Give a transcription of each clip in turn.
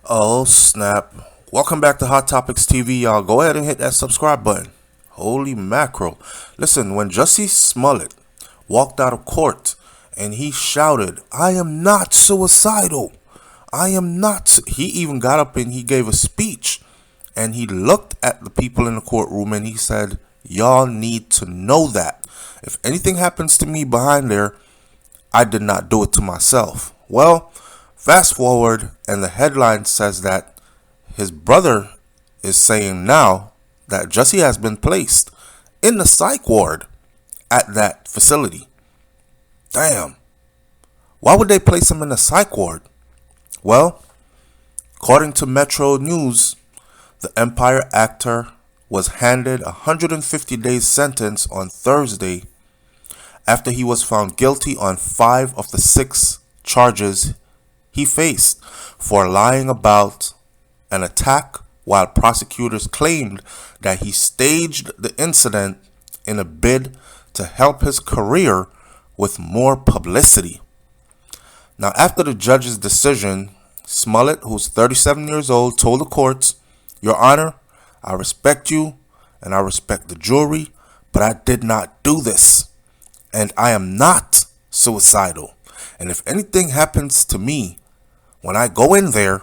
Oh snap. Welcome back to Hot Topics TV, y'all. Go ahead and hit that subscribe button. Holy mackerel. Listen, when Jussie Smollett walked out of court and he shouted, "I am not suicidal. I am not." He even got up and he gave a speech and he looked at the people in the courtroom and he said, "Y'all need to know that. If anything happens to me behind there, I did not do it to myself." Well, fast forward, and the headline says that his brother is saying now that Jussie has been placed in the psych ward at that facility. Damn. Why would they place him in the psych ward? Well, according to Metro News, the Empire actor was handed a 150 days sentence on Thursday after he was found guilty on 5 of the 6 charges he faced for lying about an attack, while prosecutors claimed that he staged the incident in a bid to help his career with more publicity. Now, after the judge's decision, Smollett, who's 37 years old, told the courts, "Your Honor, I respect you and I respect the jury, but I did not do this. And I am not suicidal. And if anything happens to me when I go in there,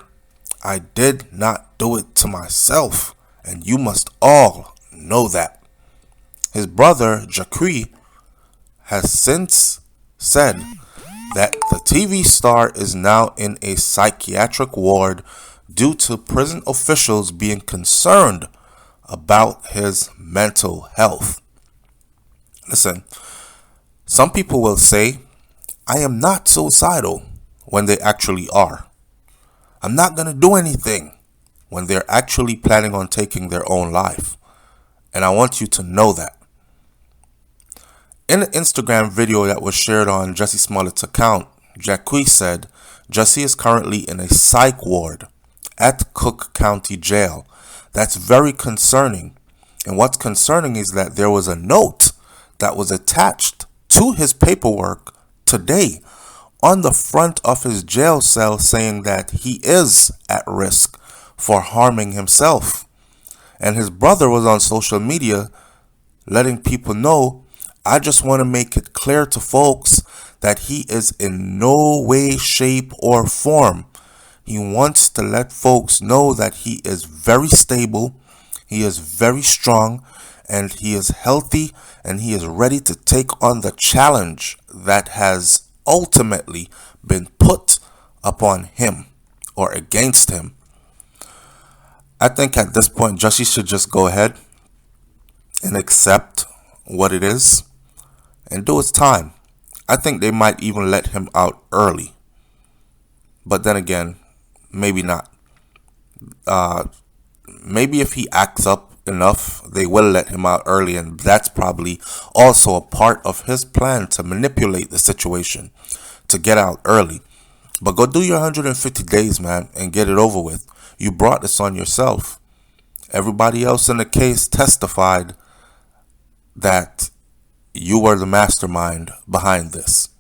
I did not do it to myself. And you must all know that." His brother, Jussie, has since said that the TV star is now in a psychiatric ward due to prison officials being concerned about his mental health. Listen, some people will say, "I am not suicidal," when they actually are. "I'm not going to do anything," when they're actually planning on taking their own life. And I want you to know that. In an Instagram video that was shared on Jussie Smollett's account, Jussie said Jussie is currently in a psych ward at Cook County Jail. That's very concerning. And what's concerning is that there was a note that was attached to his paperwork today on the front of his jail cell saying that he is at risk for harming himself. And his brother was on social media letting people know, "I just want to make it clear to folks that he is in no way, shape, or form." He wants to let folks know that he is very stable, he is very strong, and he is healthy, and he is ready to take on the challenge that has ultimately been put upon him or against him. I think at this point, Jussie should just go ahead and accept what it is and do his time. I think they might even let him out early. But then again, maybe not. Maybe if he acts up enough, they will let him out early, and that's probably also a part of his plan to manipulate the situation to get out early. But go do your 150 days, man, and get it over with. You brought this on yourself. Everybody else in the case testified that you were the mastermind behind this,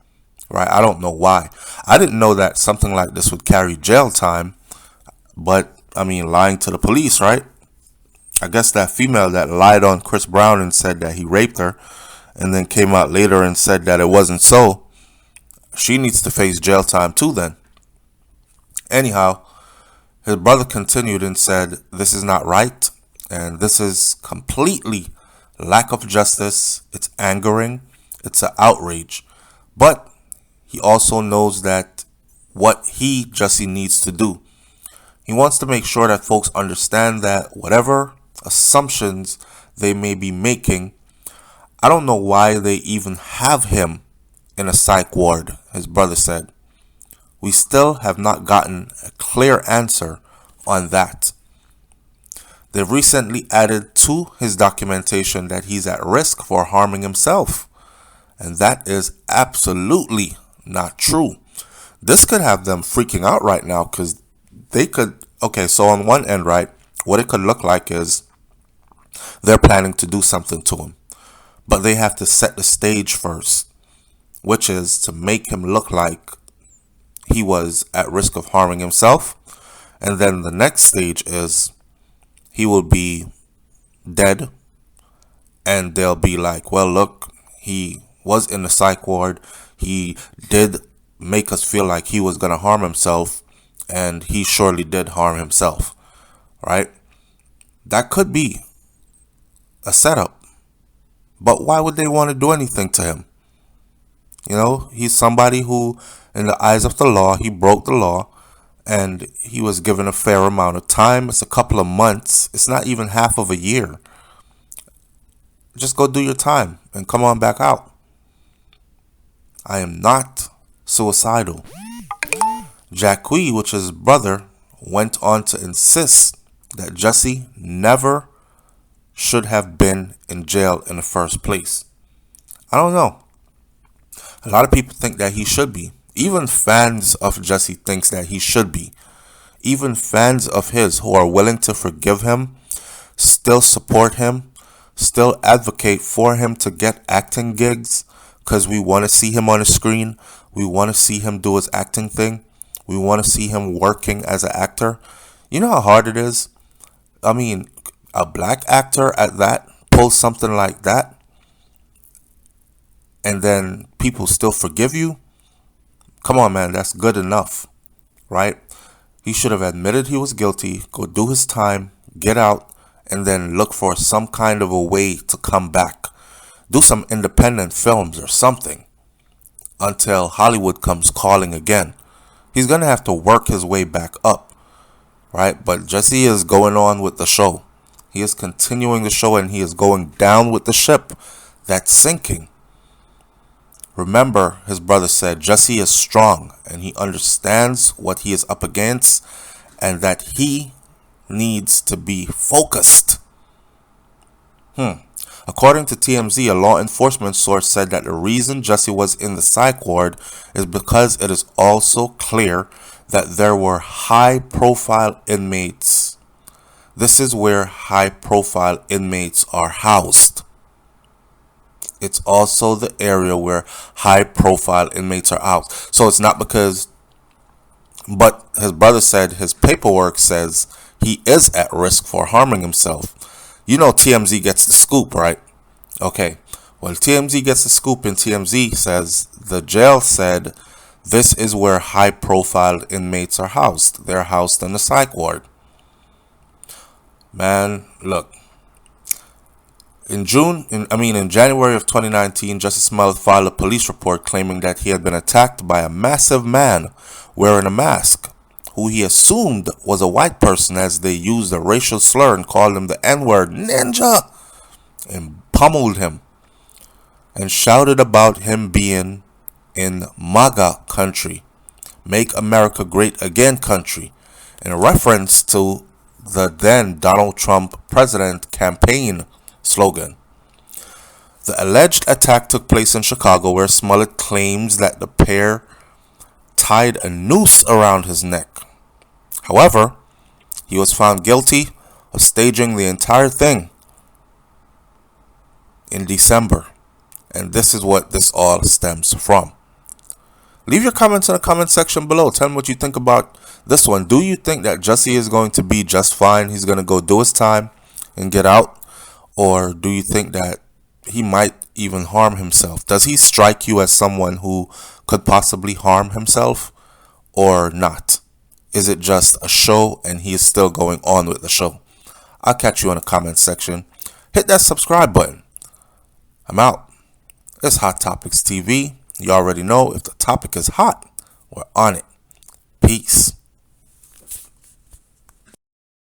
right? I don't know why. I didn't know that something like this would carry jail time, but I mean, lying to the police, right? I guess that female that lied on Chris Brown and said that he raped her and then came out later and said that it wasn't so, she needs to face jail time too then. Anyhow, his brother continued and said, "This is not right, and this is completely lack of justice. It's angering. It's an outrage." But he also knows that what Jussie needs to do. He wants to make sure that folks understand that whatever assumptions they may be making, I don't know why they even have him in a psych ward, his brother said. "We still have not gotten a clear answer on that." They've recently added to his documentation that he's at risk for harming himself. And that is absolutely not true. This could have them freaking out right now because they could, okay, so on one end, right, what it could look like is they're planning to do something to him. But they have to set the stage first, which is to make him look like he was at risk of harming himself. And then the next stage is he will be dead, and they'll be like, well, look, he was in the psych ward. He did make us feel like he was going to harm himself, and he surely did harm himself, right? That could be a setup. But why would they want to do anything to him? You know, he's somebody who, in the eyes of the law, he broke the law, and he was given a fair amount of time. It's a couple of months. It's not even half of a year. Just go do your time and come on back out. I am not suicidal. Jacqui, which is his brother, went on to insist that Jussie never should have been in jail in the first place. I don't know. A lot of people think that he should be. Even fans of Jussie thinks that he should be. Even fans of his who are willing to forgive him, still support him, still advocate for him to get acting gigs because we want to see him on the screen. We want to see him do his acting thing. We want to see him working as an actor. You know how hard it is? I mean, a black actor at that pulls something like that, and then people still forgive you? Come on, man, that's good enough, right? He should have admitted he was guilty, go do his time, get out, and then look for some kind of a way to come back. Do some independent films or something until Hollywood comes calling again. He's going to have to work his way back up, right? But Jussie is going on with the show. He is continuing the show, and he is going down with the ship that's sinking. Remember, his brother said Jussie is strong and he understands what he is up against and that he needs to be focused. According to TMZ, a law enforcement source said that the reason Jussie was in the psych ward is because it is also clear that there were high-profile inmates. This is where high-profile inmates are housed. It's also the area where high-profile inmates are out. So it's not because, but his brother said his paperwork says he is at risk for harming himself. You know TMZ gets the scoop, right? Okay. Well, TMZ gets the scoop, and TMZ says the jail said this is where high-profile inmates are housed. They're housed in the psych ward. Man, look. In January of 2019, Jussie Smollett filed a police report claiming that he had been attacked by a massive man wearing a mask, who he assumed was a white person as they used a racial slur and called him the N-word ninja and pummeled him and shouted about him being in MAGA country, Make America Great Again country, in reference to the then Donald Trump president campaign slogan. The alleged attack took place in Chicago, where Smollett claims that the pair tied a noose around his neck. However, he was found guilty of staging the entire thing in December, and this is what this all stems from. Leave your comments in the comment section below. Tell me what you think about this one. Do you think that Jussie is going to be just fine? He's going to go do his time and get out? Or do you think that he might even harm himself? Does he strike you as someone who could possibly harm himself or not? Is it just a show and he is still going on with the show? I'll catch you in the comment section. Hit that subscribe button. I'm out. It's Hot Topics TV. You already know if the topic is hot, we're on it. Peace.